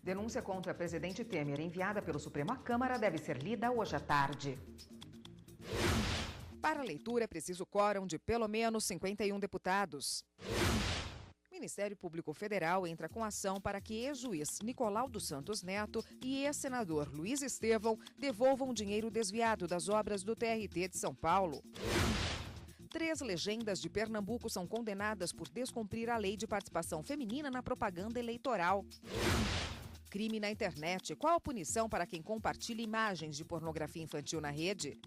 Denúncia contra presidente Temer enviada pelo Supremo à Câmara deve ser lida hoje à tarde. Para leitura é preciso quórum de pelo menos 51 deputados. O Ministério Público Federal entra com ação para que ex-juiz Nicolau dos Santos Neto e ex-senador Luiz Estevão devolvam dinheiro desviado das obras do TRT de São Paulo. 3 legendas de Pernambuco são condenadas por descumprir a lei de participação feminina na propaganda eleitoral. Crime na internet. Qual a punição para quem compartilha imagens de pornografia infantil na rede?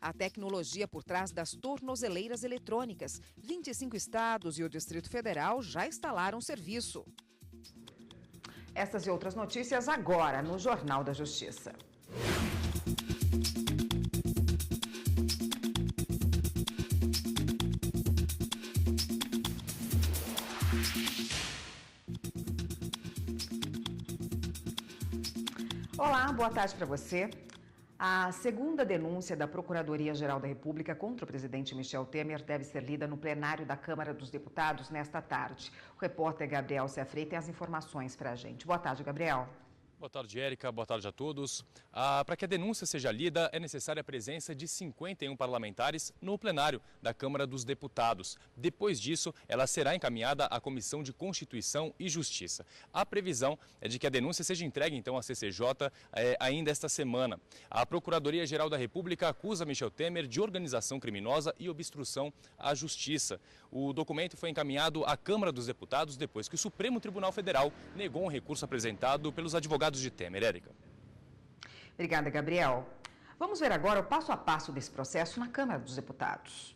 A tecnologia por trás das tornozeleiras eletrônicas. 25 estados e o Distrito Federal já instalaram o serviço. Essas e outras notícias agora no Jornal da Justiça. Olá, boa tarde para você. A segunda denúncia da Procuradoria-Geral da República contra o presidente Michel Temer deve ser lida no plenário da Câmara dos Deputados nesta tarde. O repórter Gabriel Seafrei tem as informações para a gente. Boa tarde, Gabriel. Boa tarde, Érica. Boa tarde a todos. Para que a denúncia seja lida, é necessária a presença de 51 parlamentares no plenário da Câmara dos Deputados. Depois disso, ela será encaminhada à Comissão de Constituição e Justiça. A previsão é de que a denúncia seja entregue, então, à CCJ ainda esta semana. A Procuradoria-Geral da República acusa Michel Temer de organização criminosa e obstrução à justiça. O documento foi encaminhado à Câmara dos Deputados depois que o Supremo Tribunal Federal negou um recurso apresentado pelos advogados de Temer. Érica. Obrigada, Gabriel. Vamos ver agora o passo a passo desse processo na Câmara dos Deputados.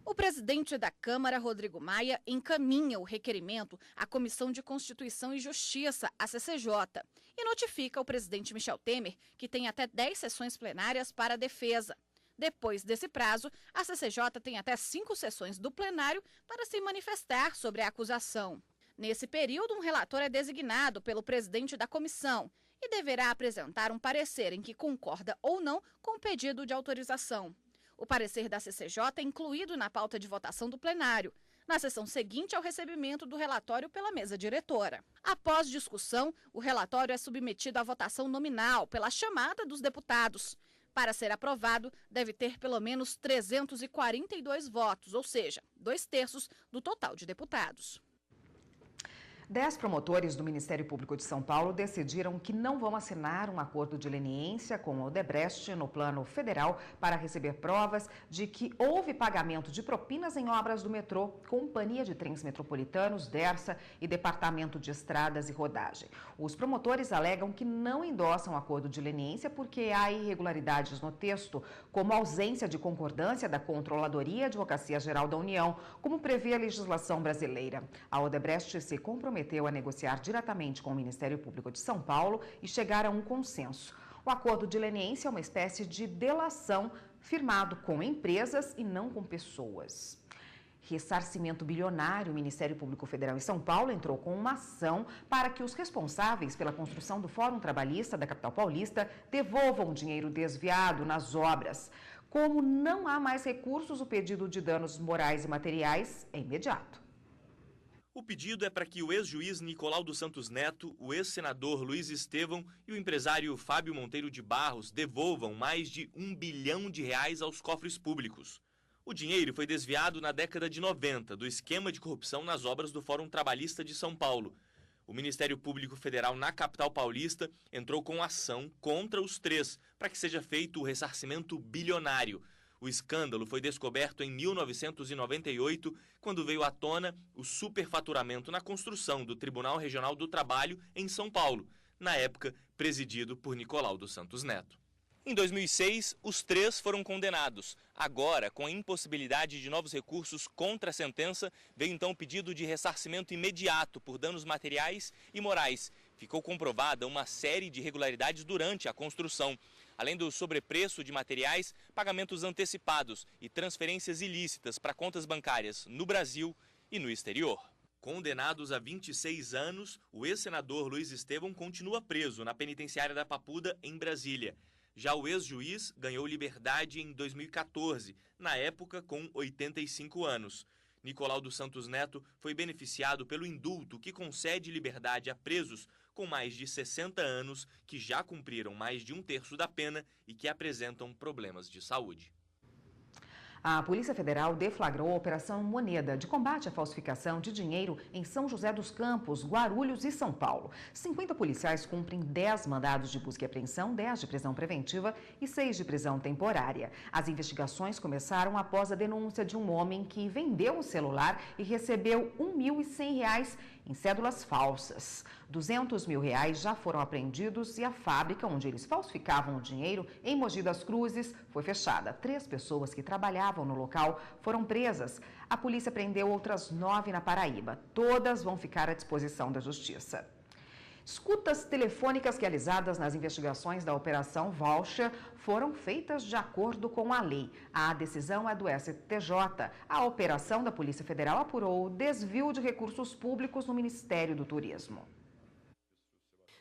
O presidente da Câmara, Rodrigo Maia, encaminha o requerimento à Comissão de Constituição e Justiça, a CCJ, e notifica ao presidente Michel Temer que tem até 10 sessões plenárias para a defesa. Depois desse prazo, a CCJ tem até 5 sessões do plenário para se manifestar sobre a acusação. Nesse período, um relator é designado pelo presidente da comissão e deverá apresentar um parecer em que concorda ou não com o pedido de autorização. O parecer da CCJ é incluído na pauta de votação do plenário, na sessão seguinte ao recebimento do relatório pela mesa diretora. Após discussão, o relatório é submetido à votação nominal pela chamada dos deputados. Para ser aprovado, deve ter pelo menos 342 votos, ou seja, 2/3 do total de deputados. 10 promotores do Ministério Público de São Paulo decidiram que não vão assinar um acordo de leniência com o Odebrecht no plano federal para receber provas de que houve pagamento de propinas em obras do metrô, Companhia de Trens Metropolitanos, Dersa e Departamento de Estradas e Rodagem. Os promotores alegam que não endossam o acordo de leniência porque há irregularidades no texto, como a ausência de concordância da Controladoria e Advocacia Geral da União, como prevê a legislação brasileira. A Odebrecht se comprometeu a negociar diretamente com o Ministério Público de São Paulo e chegar a um consenso. O acordo de leniência é uma espécie de delação firmado com empresas e não com pessoas. Ressarcimento bilionário. O Ministério Público Federal em São Paulo entrou com uma ação para que os responsáveis pela construção do Fórum Trabalhista da capital paulista devolvam o dinheiro desviado nas obras. Como não há mais recursos, o pedido de danos morais e materiais é imediato. O pedido é para que o ex-juiz Nicolau dos Santos Neto, o ex-senador Luiz Estevão e o empresário Fábio Monteiro de Barros devolvam mais de R$1 bilhão aos cofres públicos. O dinheiro foi desviado na década de 90 do esquema de corrupção nas obras do Fórum Trabalhista de São Paulo. O Ministério Público Federal na capital paulista entrou com ação contra os 3 para que seja feito o ressarcimento bilionário. O escândalo foi descoberto em 1998, quando veio à tona o superfaturamento na construção do Tribunal Regional do Trabalho em São Paulo, na época presidido por Nicolau dos Santos Neto. Em 2006, os 3 foram condenados. Agora, com a impossibilidade de novos recursos contra a sentença, veio então o pedido de ressarcimento imediato por danos materiais e morais. Ficou comprovada uma série de irregularidades durante a construção. Além do sobrepreço de materiais, pagamentos antecipados e transferências ilícitas para contas bancárias no Brasil e no exterior. Condenados a 26 anos, o ex-senador Luiz Estevão continua preso na penitenciária da Papuda, em Brasília. Já o ex-juiz ganhou liberdade em 2014, na época com 85 anos. Nicolau dos Santos Neto foi beneficiado pelo indulto que concede liberdade a presos com mais de 60 anos que já cumpriram mais de 1/3 da pena e que apresentam problemas de saúde. A Polícia Federal deflagrou a Operação Moneda, de combate à falsificação de dinheiro em São José dos Campos, Guarulhos e São Paulo. 50 policiais cumprem 10 mandados de busca e apreensão, 10 de prisão preventiva e 6 de prisão temporária. As investigações começaram após a denúncia de um homem que vendeu um celular e recebeu R$ 1.100 em cédulas falsas. R$ 200 mil já foram apreendidos e a fábrica onde eles falsificavam o dinheiro, em Mogi das Cruzes, foi fechada. 3 pessoas que trabalhavam no local foram presas. A polícia prendeu outras 9 na Paraíba. Todas vão ficar à disposição da Justiça. Escutas telefônicas realizadas nas investigações da Operação Voucher foram feitas de acordo com a lei. A decisão é do STJ. A operação da Polícia Federal apurou o desvio de recursos públicos no Ministério do Turismo.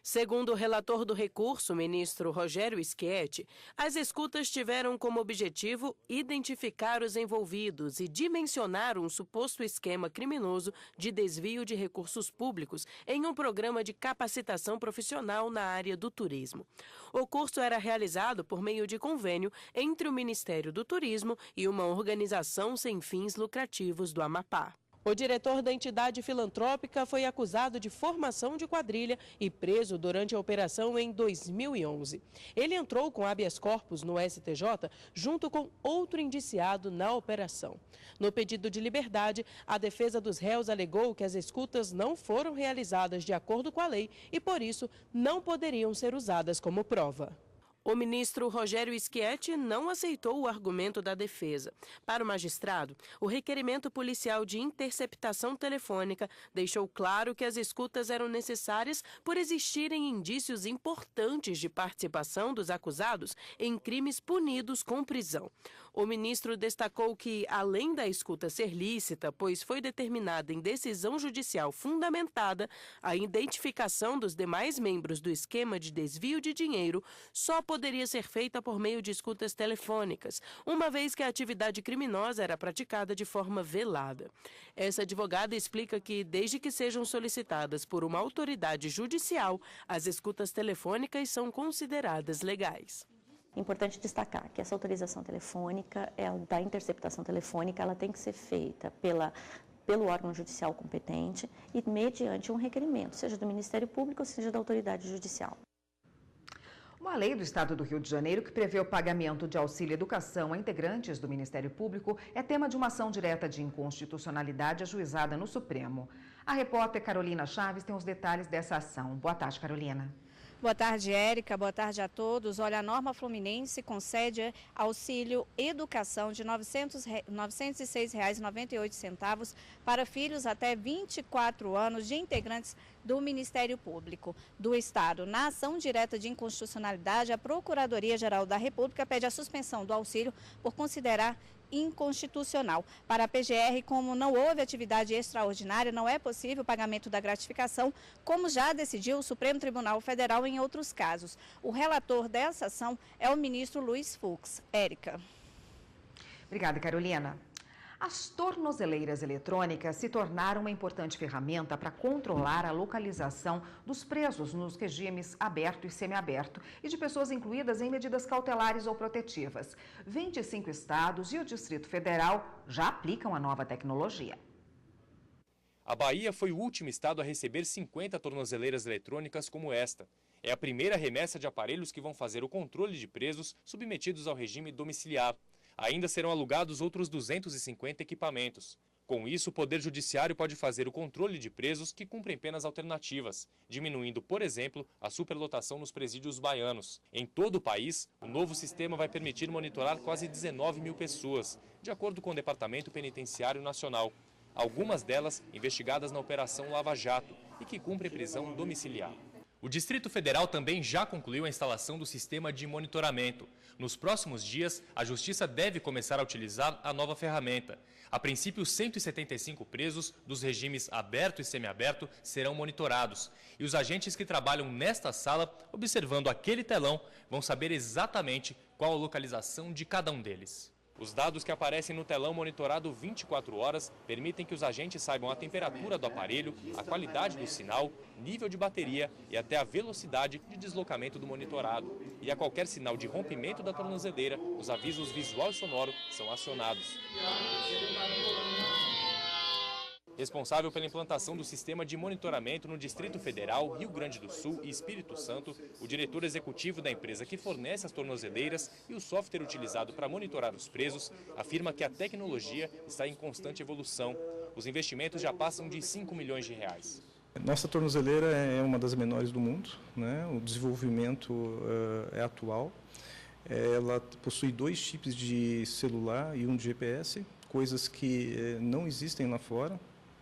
Segundo o relator do recurso, ministro Rogério Schietti, as escutas tiveram como objetivo identificar os envolvidos e dimensionar um suposto esquema criminoso de desvio de recursos públicos em um programa de capacitação profissional na área do turismo. O curso era realizado por meio de convênio entre o Ministério do Turismo e uma organização sem fins lucrativos do Amapá. O diretor da entidade filantrópica foi acusado de formação de quadrilha e preso durante a operação em 2011. Ele entrou com habeas corpus no STJ junto com outro indiciado na operação. No pedido de liberdade, a defesa dos réus alegou que as escutas não foram realizadas de acordo com a lei e, por isso, não poderiam ser usadas como prova. O ministro Rogério Schietti não aceitou o argumento da defesa. Para o magistrado, o requerimento policial de interceptação telefônica deixou claro que as escutas eram necessárias por existirem indícios importantes de participação dos acusados em crimes punidos com prisão. O ministro destacou que, além da escuta ser lícita, pois foi determinada em decisão judicial fundamentada, a identificação dos demais membros do esquema de desvio de dinheiro só poderia ser feita por meio de escutas telefônicas, uma vez que a atividade criminosa era praticada de forma velada. Essa advogada explica que, desde que sejam solicitadas por uma autoridade judicial, as escutas telefônicas são consideradas legais. Importante destacar que essa autorização telefônica, da interceptação telefônica, ela tem que ser feita pelo órgão judicial competente e mediante um requerimento, seja do Ministério Público ou seja da autoridade judicial. Uma lei do Estado do Rio de Janeiro que prevê o pagamento de auxílio educação a integrantes do Ministério Público é tema de uma ação direta de inconstitucionalidade ajuizada no Supremo. A repórter Carolina Chaves tem os detalhes dessa ação. Boa tarde, Carolina. Boa tarde, Érica. Boa tarde a todos. Olha, a norma fluminense concede auxílio educação de R$ 906,98 para filhos até 24 anos de integrantes do Ministério Público do Estado. Na ação direta de inconstitucionalidade, a Procuradoria-Geral da República pede a suspensão do auxílio por considerar inconstitucional. Para a PGR, como não houve atividade extraordinária, não é possível o pagamento da gratificação, como já decidiu o Supremo Tribunal Federal em outros casos. O relator dessa ação é o ministro Luiz Fux. Érica. Obrigada, Carolina. As tornozeleiras eletrônicas se tornaram uma importante ferramenta para controlar a localização dos presos nos regimes aberto e semiaberto e de pessoas incluídas em medidas cautelares ou protetivas. 25 estados e o Distrito Federal já aplicam a nova tecnologia. A Bahia foi o último estado a receber 50 tornozeleiras eletrônicas como esta. É a primeira remessa de aparelhos que vão fazer o controle de presos submetidos ao regime domiciliar. Ainda serão alugados outros 250 equipamentos. Com isso, o Poder Judiciário pode fazer o controle de presos que cumprem penas alternativas, diminuindo, por exemplo, a superlotação nos presídios baianos. Em todo o país, o novo sistema vai permitir monitorar quase 19 mil pessoas, de acordo com o Departamento Penitenciário Nacional. Algumas delas investigadas na Operação Lava Jato e que cumprem prisão domiciliar. O Distrito Federal também já concluiu a instalação do sistema de monitoramento. Nos próximos dias, a Justiça deve começar a utilizar a nova ferramenta. A princípio, 175 presos dos regimes aberto e semiaberto serão monitorados. E os agentes que trabalham nesta sala, observando aquele telão, vão saber exatamente qual a localização de cada um deles. Os dados que aparecem no telão monitorado 24 horas permitem que os agentes saibam a temperatura do aparelho, a qualidade do sinal, nível de bateria e até a velocidade de deslocamento do monitorado. E a qualquer sinal de rompimento da tornozeleira, os avisos visual e sonoro são acionados. Responsável pela implantação do sistema de monitoramento no Distrito Federal, Rio Grande do Sul e Espírito Santo, o diretor executivo da empresa que fornece as tornozeleiras e o software utilizado para monitorar os presos, afirma que a tecnologia está em constante evolução. Os investimentos já passam de 5 milhões de reais. Nossa tornozeleira é uma das menores do mundo, né? O desenvolvimento é atual. Ela possui 2 chips de celular e um de GPS, coisas que não existem lá fora.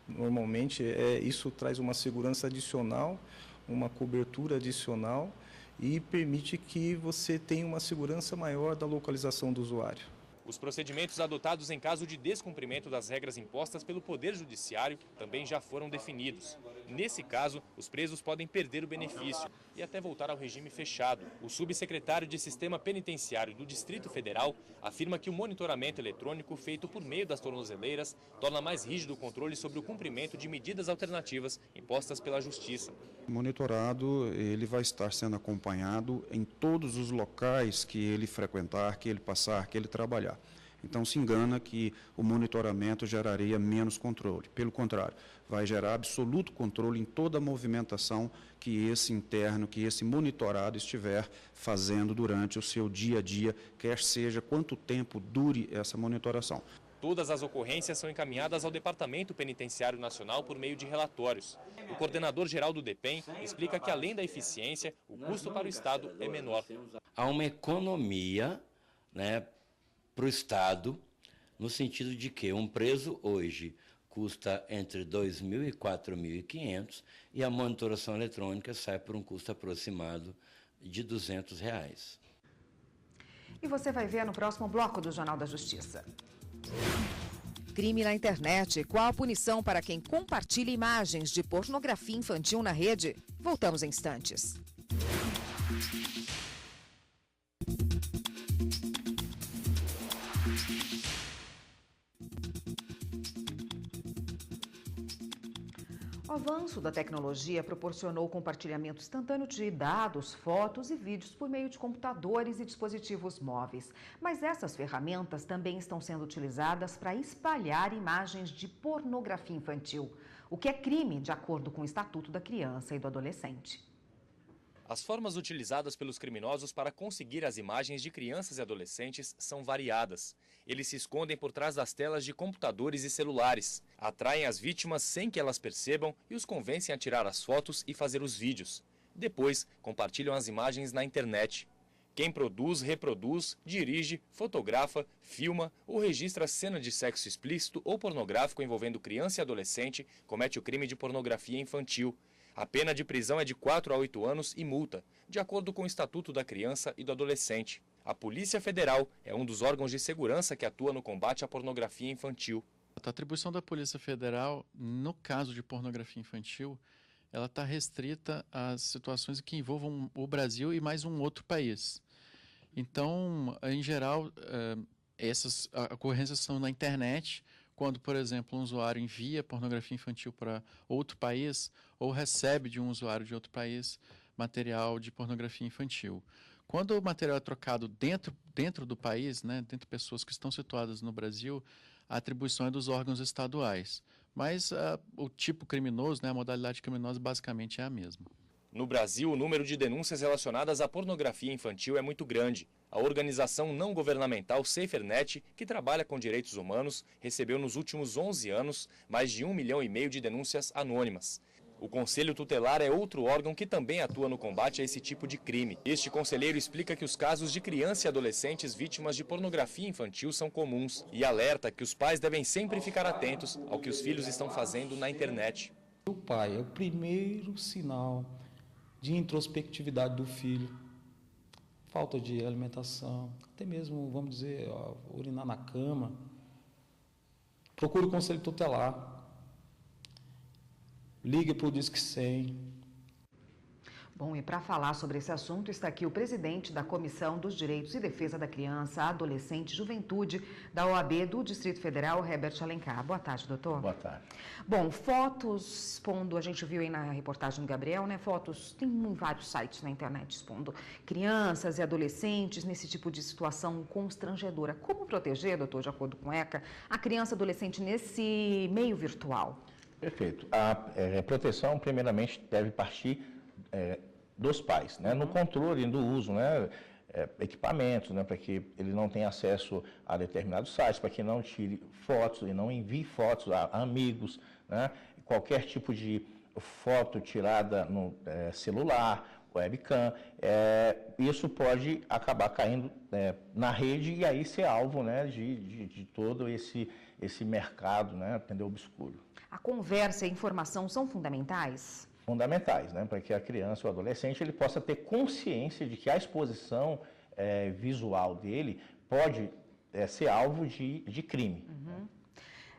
Normalmente, isso traz uma segurança adicional, uma cobertura adicional e permite que você tenha uma segurança maior da localização do usuário. Os procedimentos adotados em caso de descumprimento das regras impostas pelo Poder Judiciário também já foram definidos. Nesse caso, os presos podem perder o benefício e até voltar ao regime fechado. O subsecretário de Sistema Penitenciário do Distrito Federal afirma que o monitoramento eletrônico feito por meio das tornozeleiras torna mais rígido o controle sobre o cumprimento de medidas alternativas impostas pela Justiça. O monitorado ele vai estar sendo acompanhado em todos os locais que ele frequentar, que ele passar, que ele trabalhar. Então se engana que o monitoramento geraria menos controle. Pelo contrário, vai gerar absoluto controle em toda a movimentação que esse interno, que esse monitorado estiver fazendo durante o seu dia a dia, quer seja quanto tempo dure essa monitoração. Todas as ocorrências são encaminhadas ao Departamento Penitenciário Nacional por meio de relatórios. O coordenador-geral do DEPEN explica que, além da eficiência, o custo para o Estado é menor. Há uma economia, para o Estado, no sentido de que um preso hoje custa entre 2.000 e 4.500 e a monitoração eletrônica sai por um custo aproximado de R$200. E você vai ver no próximo bloco do Jornal da Justiça. Crime na internet. Qual a punição para quem compartilha imagens de pornografia infantil na rede? Voltamos em instantes. O avanço da tecnologia proporcionou o compartilhamento instantâneo de dados, fotos e vídeos por meio de computadores e dispositivos móveis. Mas essas ferramentas também estão sendo utilizadas para espalhar imagens de pornografia infantil, o que é crime de acordo com o Estatuto da Criança e do Adolescente. As formas utilizadas pelos criminosos para conseguir as imagens de crianças e adolescentes são variadas. Eles se escondem por trás das telas de computadores e celulares, atraem as vítimas sem que elas percebam e os convencem a tirar as fotos e fazer os vídeos. Depois, compartilham as imagens na internet. Quem produz, reproduz, dirige, fotografa, filma ou registra cena de sexo explícito ou pornográfico envolvendo criança e adolescente comete o crime de pornografia infantil. A pena de prisão é de 4 a 8 anos e multa, de acordo com o Estatuto da Criança e do Adolescente. A Polícia Federal é um dos órgãos de segurança que atua no combate à pornografia infantil. A atribuição da Polícia Federal, no caso de pornografia infantil, ela está restrita às situações que envolvam o Brasil e mais um outro país. Então, em geral, essas ocorrências são na internet, quando, por exemplo, um usuário envia pornografia infantil para outro país ou recebe de um usuário de outro país material de pornografia infantil. Quando o material é trocado dentro do país, dentro de pessoas que estão situadas no Brasil, a atribuição é dos órgãos estaduais. Mas o tipo criminoso, a modalidade criminosa, basicamente é a mesma. No Brasil, o número de denúncias relacionadas à pornografia infantil é muito grande. A organização não governamental SaferNet, que trabalha com direitos humanos, recebeu nos últimos 11 anos mais de 1,5 milhão de denúncias anônimas. O Conselho Tutelar é outro órgão que também atua no combate a esse tipo de crime. Este conselheiro explica que os casos de crianças e adolescentes vítimas de pornografia infantil são comuns e alerta que os pais devem sempre ficar atentos ao que os filhos estão fazendo na internet. O pai é o primeiro sinal de introspectividade do filho, falta de alimentação, até mesmo, vamos dizer, urinar na cama. Procure o Conselho Tutelar, ligue para o Disque 100. Bom, e para falar sobre esse assunto está aqui o presidente da Comissão dos Direitos e Defesa da Criança, Adolescente e Juventude da OAB do Distrito Federal, Herbert Alencar. Boa tarde, doutor. Boa tarde. Bom, fotos expondo, a gente viu aí na reportagem do Gabriel, né? Fotos, tem vários sites na internet expondo crianças e adolescentes nesse tipo de situação constrangedora. Como proteger, doutor, de acordo com o ECA, a criança e adolescente nesse meio virtual? Perfeito. A proteção, primeiramente, deve partir dos pais, né? No controle do uso, né? Equipamentos, né? Para que ele não tenha acesso a determinados sites, para que não tire fotos e não envie fotos a amigos, né? Qualquer tipo de foto tirada no celular, webcam, isso pode acabar caindo na rede e aí ser alvo, né? De todo esse mercado, né? Entendeu? Obscuro. A conversa e a informação são fundamentais? Fundamentais, né, para que a criança ou adolescente ele possa ter consciência de que a exposição visual dele pode ser alvo de crime. Uhum.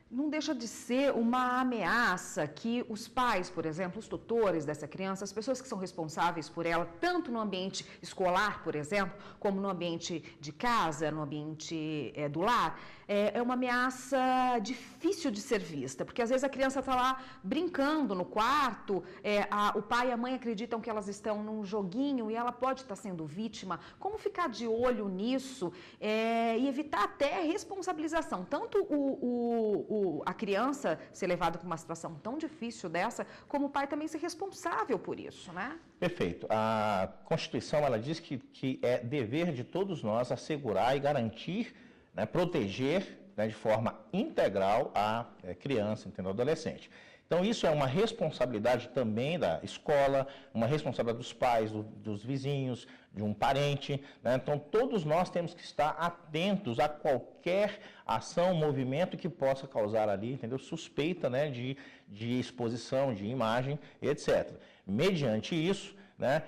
Não deixa de ser uma ameaça que os pais, por exemplo, os tutores dessa criança, as pessoas que são responsáveis por ela, tanto no ambiente escolar, por exemplo, como no ambiente de casa, no ambiente do lar, é uma ameaça difícil de ser vista, porque às vezes a criança está lá brincando no quarto, o pai e a mãe acreditam que elas estão num joguinho e ela pode estar sendo vítima. Como ficar de olho nisso e evitar até responsabilização, tanto a criança ser levada para uma situação tão difícil dessa, como o pai também ser responsável por isso, né? Perfeito. A Constituição, ela diz que é dever de todos nós assegurar e garantir, né, proteger, né, de forma integral a criança, entendeu? Adolescente. Então, isso é uma responsabilidade também da escola, uma responsabilidade dos pais, dos vizinhos, de um parente, né? Então, todos nós temos que estar atentos a qualquer ação, movimento que possa causar ali, entendeu? Suspeita, né, de exposição, de imagem, etc. Mediante isso, né,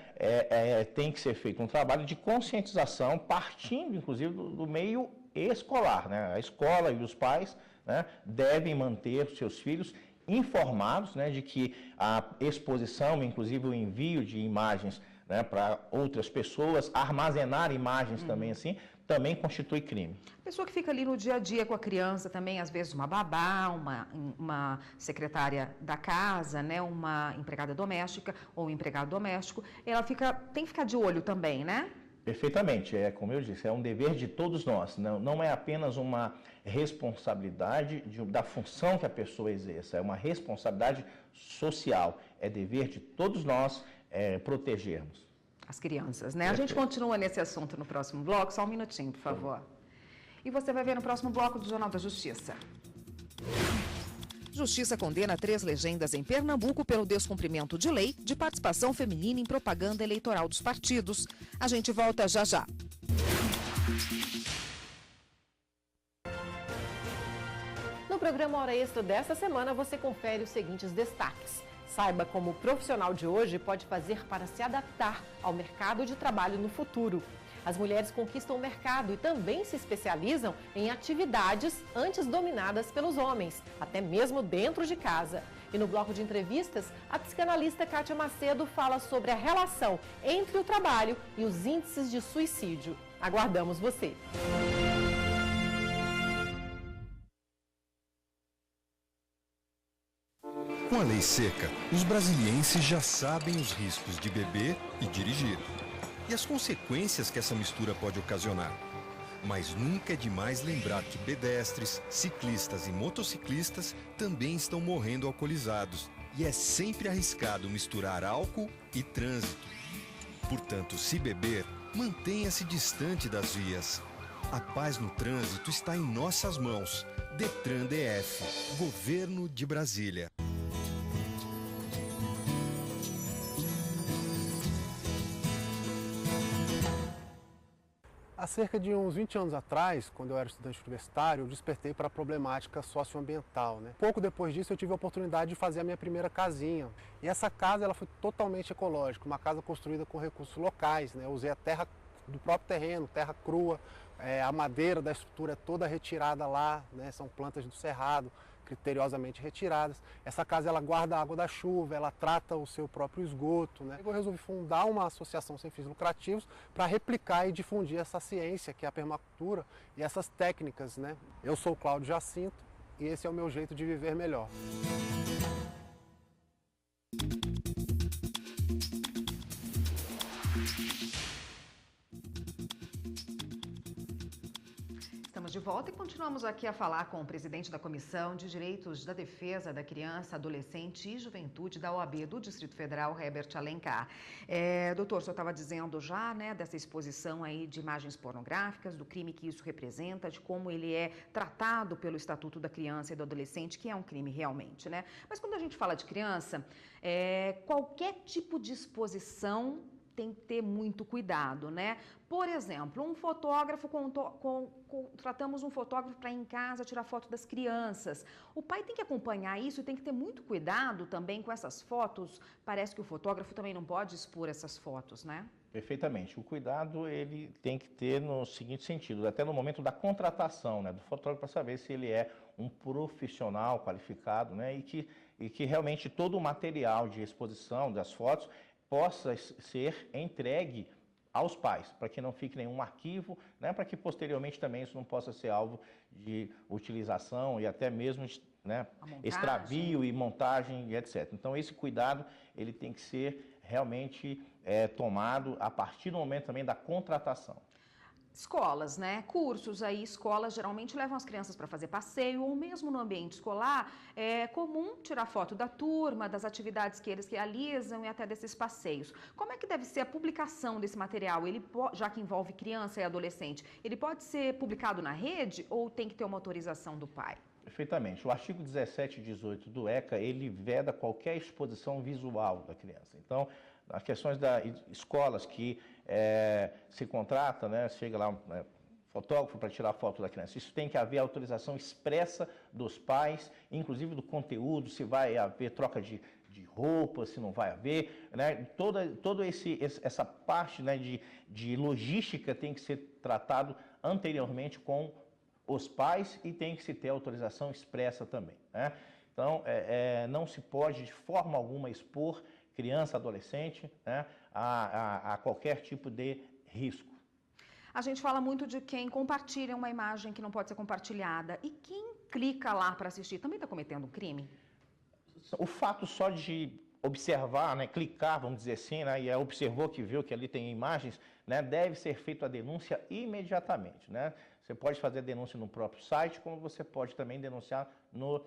tem que ser feito um trabalho de conscientização, partindo, inclusive, do meio escolar, né? A escola e os pais, né, devem manter os seus filhos informados, né, de que a exposição, inclusive o envio de imagens, né, para outras pessoas, armazenar imagens também assim, também constitui crime. A pessoa que fica ali no dia a dia com a criança também, às vezes uma babá, uma secretária da casa, né, uma empregada doméstica ou um empregado doméstico, ela tem que ficar de olho também, né? Perfeitamente, como eu disse, é um dever de todos nós, não é apenas uma responsabilidade da função que a pessoa exerça, é uma responsabilidade social, é dever de todos nós protegermos. As crianças, né? A gente continua nesse assunto no próximo bloco, só um minutinho, por favor. E você vai ver no próximo bloco do Jornal da Justiça. Justiça condena 3 legendas em Pernambuco pelo descumprimento de lei de participação feminina em propaganda eleitoral dos partidos. A gente volta já já. No programa Hora Extra desta semana, você confere os seguintes destaques. Saiba como o profissional de hoje pode fazer para se adaptar ao mercado de trabalho no futuro. As mulheres conquistam o mercado e também se especializam em atividades antes dominadas pelos homens, até mesmo dentro de casa. E no bloco de entrevistas, a psicanalista Kátia Macedo fala sobre a relação entre o trabalho e os índices de suicídio. Aguardamos você! Com a lei seca, os brasilienses já sabem os riscos de beber e dirigir e as consequências que essa mistura pode ocasionar. Mas nunca é demais lembrar que pedestres, ciclistas e motociclistas também estão morrendo alcoolizados e é sempre arriscado misturar álcool e trânsito. Portanto, se beber, mantenha-se distante das vias. A paz no trânsito está em nossas mãos. Detran DF, Governo de Brasília. Há cerca de uns 20 anos atrás, quando eu era estudante universitário, eu despertei para a problemática socioambiental, né? Pouco depois disso, eu tive a oportunidade de fazer a minha primeira casinha. E essa casa ela foi totalmente ecológica, uma casa construída com recursos locais, né? Eu usei a terra do próprio terreno, terra crua, a madeira da estrutura é toda retirada lá, né? São plantas do cerrado, criteriosamente retiradas. Essa casa ela guarda a água da chuva, ela trata o seu próprio esgoto, né? Eu resolvi fundar uma associação sem fins lucrativos para replicar e difundir essa ciência que é a permacultura e essas técnicas, né? Eu sou o Cláudio Jacinto e esse é o meu jeito de viver melhor. Estamos de volta e continuamos aqui a falar com o presidente da Comissão de Direitos da Defesa da Criança, Adolescente e Juventude da OAB do Distrito Federal, Herbert Alencar. Doutor, o senhor estava dizendo já, né, dessa exposição aí de imagens pornográficas, do crime que isso representa, de como ele é tratado pelo Estatuto da Criança e do Adolescente, que é um crime realmente, né? Mas quando a gente fala de criança, qualquer tipo de exposição tem que ter muito cuidado, né? Por exemplo, um fotógrafo, tratamos um fotógrafo para ir em casa tirar foto das crianças. O pai tem que acompanhar isso e tem que ter muito cuidado também com essas fotos. Parece que o fotógrafo também não pode expor essas fotos, né? Perfeitamente. O cuidado ele tem que ter no seguinte sentido, até no momento da contratação, né, do fotógrafo, para saber se ele é um profissional qualificado, né, e que realmente todo o material de exposição das fotos possa ser entregue aos pais, para que não fique nenhum arquivo, né, para que posteriormente também isso não possa ser alvo de utilização e até mesmo, né, extravio e montagem e etc. Então esse cuidado ele tem que ser realmente tomado a partir do momento também da contratação. Escolas, né? Cursos aí, escolas geralmente levam as crianças para fazer passeio ou mesmo no ambiente escolar. É comum tirar foto da turma, das atividades que eles realizam e até desses passeios. Como é que deve ser a publicação desse material? Ele, já que envolve criança e adolescente, ele pode ser publicado na rede ou tem que ter uma autorização do pai? Perfeitamente. O artigo 17 e 18 do ECA, ele veda qualquer exposição visual da criança. Então, as questões das escolas que se contrata, né, chega lá fotógrafo para tirar foto da criança, isso tem que haver autorização expressa dos pais, inclusive do conteúdo, se vai haver troca de roupa, se não vai haver, né, toda essa parte, né, de logística tem que ser tratado anteriormente com os pais e tem que se ter autorização expressa também, né? Então, não se pode de forma alguma expor criança, adolescente, né, a qualquer tipo de risco. A gente fala muito de quem compartilha uma imagem que não pode ser compartilhada. E quem clica lá para assistir também está cometendo um crime? O fato só de observar, né, clicar, vamos dizer assim, né, e observou que viu que ali tem imagens, né, deve ser feita a denúncia imediatamente, né? Você pode fazer a denúncia no próprio site, como você pode também denunciar no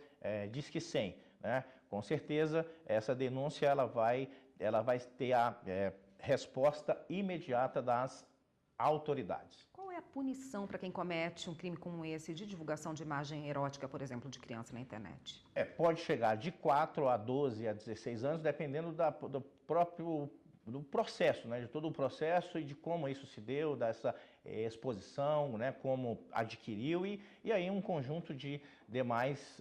Disque 100, né? Com certeza, essa denúncia ela vai ter a resposta imediata das autoridades. Qual é a punição para quem comete um crime como esse de divulgação de imagem erótica, por exemplo, de criança na internet? Pode chegar de 4 a 12 a 16 anos, dependendo do processo, né, de todo o processo e de como isso se deu, dessa exposição, né, como adquiriu e aí um conjunto de demais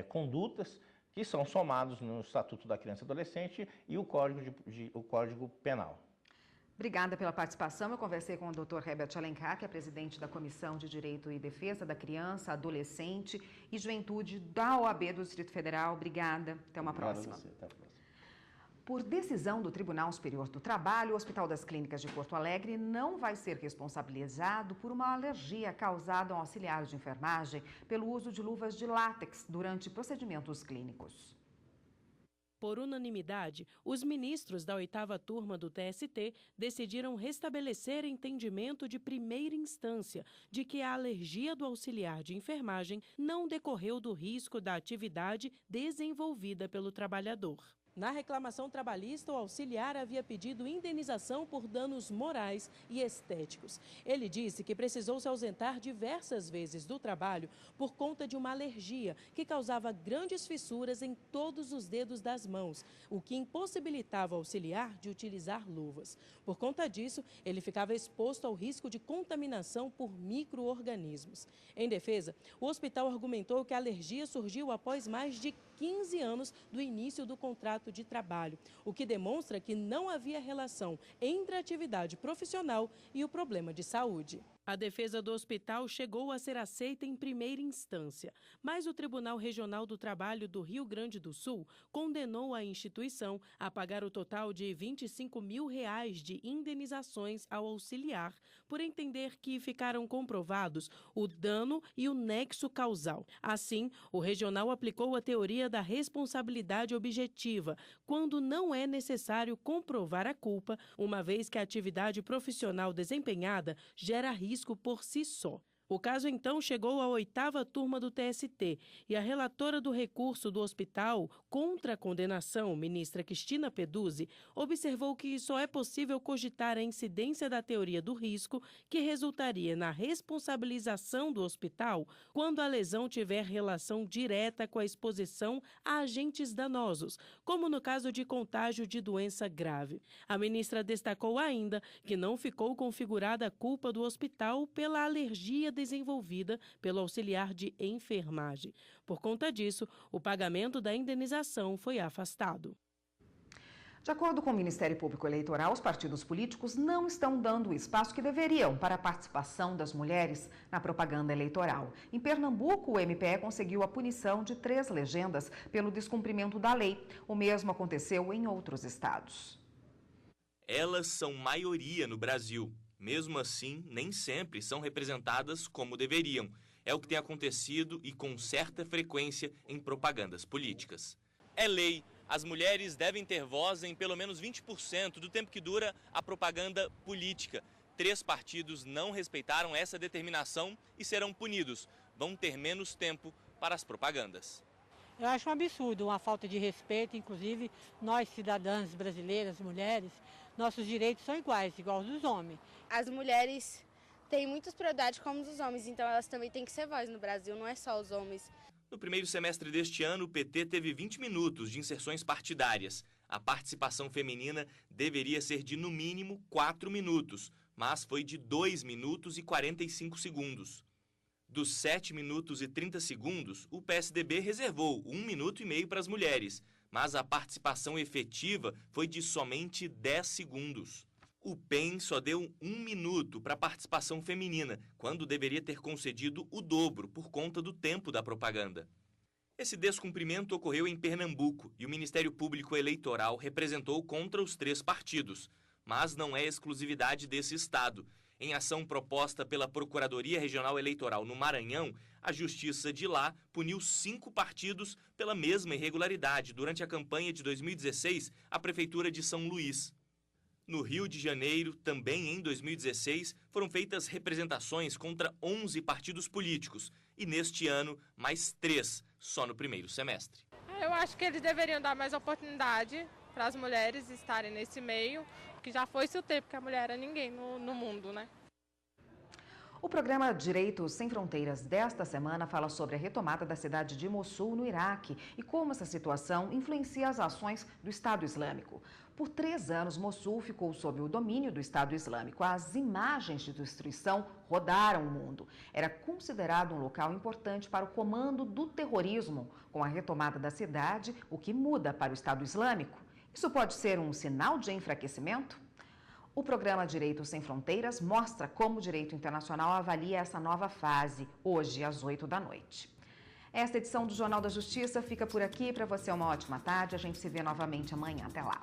condutas que são somados no Estatuto da Criança e Adolescente e o Código Penal. Obrigada pela participação. Eu conversei com o Dr. Herbert Alencar, que é presidente da Comissão de Direito e Defesa da Criança, Adolescente e Juventude da OAB do Distrito Federal. Obrigada. Até uma próxima. Até a próxima. Por decisão do Tribunal Superior do Trabalho, o Hospital das Clínicas de Porto Alegre não vai ser responsabilizado por uma alergia causada a um auxiliar de enfermagem pelo uso de luvas de látex durante procedimentos clínicos. Por unanimidade, os ministros da 8ª turma do TST decidiram restabelecer entendimento de primeira instância de que a alergia do auxiliar de enfermagem não decorreu do risco da atividade desenvolvida pelo trabalhador. Na reclamação trabalhista, o auxiliar havia pedido indenização por danos morais e estéticos. Ele disse que precisou se ausentar diversas vezes do trabalho por conta de uma alergia que causava grandes fissuras em todos os dedos das mãos, o que impossibilitava o auxiliar de utilizar luvas. Por conta disso, ele ficava exposto ao risco de contaminação por micro-organismos. Em defesa, o hospital argumentou que a alergia surgiu após mais de 15 anos do início do contrato de trabalho, o que demonstra que não havia relação entre a atividade profissional e o problema de saúde. A defesa do hospital chegou a ser aceita em primeira instância, mas o Tribunal Regional do Trabalho do Rio Grande do Sul condenou a instituição a pagar o total de R$25 mil de indenizações ao auxiliar, por entender que ficaram comprovados o dano e o nexo causal. Assim, o regional aplicou a teoria da responsabilidade objetiva, quando não é necessário comprovar a culpa, uma vez que a atividade profissional desempenhada gera risco por si só. O caso, então, chegou à 8ª turma do TST e a relatora do recurso do hospital contra a condenação, ministra Cristina Peduzzi, observou que só é possível cogitar a incidência da teoria do risco, que resultaria na responsabilização do hospital quando a lesão tiver relação direta com a exposição a agentes danosos, como no caso de contágio de doença grave. A ministra destacou ainda que não ficou configurada a culpa do hospital pela alergia desenvolvida pelo auxiliar de enfermagem. Por conta disso, o pagamento da indenização foi afastado. De acordo com o Ministério Público Eleitoral, os partidos políticos não estão dando o espaço que deveriam para a participação das mulheres na propaganda eleitoral. Em Pernambuco, o MPE conseguiu a punição de 3 legendas pelo descumprimento da lei. O mesmo aconteceu em outros estados. Elas são maioria no Brasil. Mesmo assim, nem sempre são representadas como deveriam. É o que tem acontecido e com certa frequência em propagandas políticas. É lei. As mulheres devem ter voz em pelo menos 20% do tempo que dura a propaganda política. 3 partidos não respeitaram essa determinação e serão punidos. Vão ter menos tempo para as propagandas. Eu acho um absurdo, uma falta de respeito, inclusive nós cidadãs brasileiras, mulheres, nossos direitos são iguais, igual aos dos homens. As mulheres têm muitas prioridades como os homens, então elas também têm que ser voz no Brasil, não é só os homens. No primeiro semestre deste ano, o PT teve 20 minutos de inserções partidárias. A participação feminina deveria ser de, no mínimo, 4 minutos, mas foi de 2 minutos e 45 segundos. Dos 7 minutos e 30 segundos, o PSDB reservou 1 minuto e meio para as mulheres, mas a participação efetiva foi de somente 10 segundos. O PEN só deu 1 minuto para a participação feminina, quando deveria ter concedido o dobro por conta do tempo da propaganda. Esse descumprimento ocorreu em Pernambuco e o Ministério Público Eleitoral representou contra os 3 partidos, mas não é exclusividade desse estado. Em ação proposta pela Procuradoria Regional Eleitoral no Maranhão, a Justiça de lá puniu 5 partidos pela mesma irregularidade durante a campanha de 2016 à Prefeitura de São Luís. No Rio de Janeiro, também em 2016, foram feitas representações contra 11 partidos políticos e neste ano, mais 3, só no primeiro semestre. Eu acho que eles deveriam dar mais oportunidade para as mulheres estarem nesse meio, porque já foi-se o tempo que a mulher era ninguém no mundo, né? O programa Direitos Sem Fronteiras desta semana fala sobre a retomada da cidade de Mossul, no Iraque, e como essa situação influencia as ações do Estado Islâmico. Por 3 anos, Mossul ficou sob o domínio do Estado Islâmico. As imagens de destruição rodaram o mundo. Era considerado um local importante para o comando do terrorismo. Com a retomada da cidade, o que muda para o Estado Islâmico? Isso pode ser um sinal de enfraquecimento? O programa Direitos Sem Fronteiras mostra como o direito internacional avalia essa nova fase, hoje às 8 da noite. Esta edição do Jornal da Justiça fica por aqui. Para você, uma ótima tarde. A gente se vê novamente amanhã. Até lá.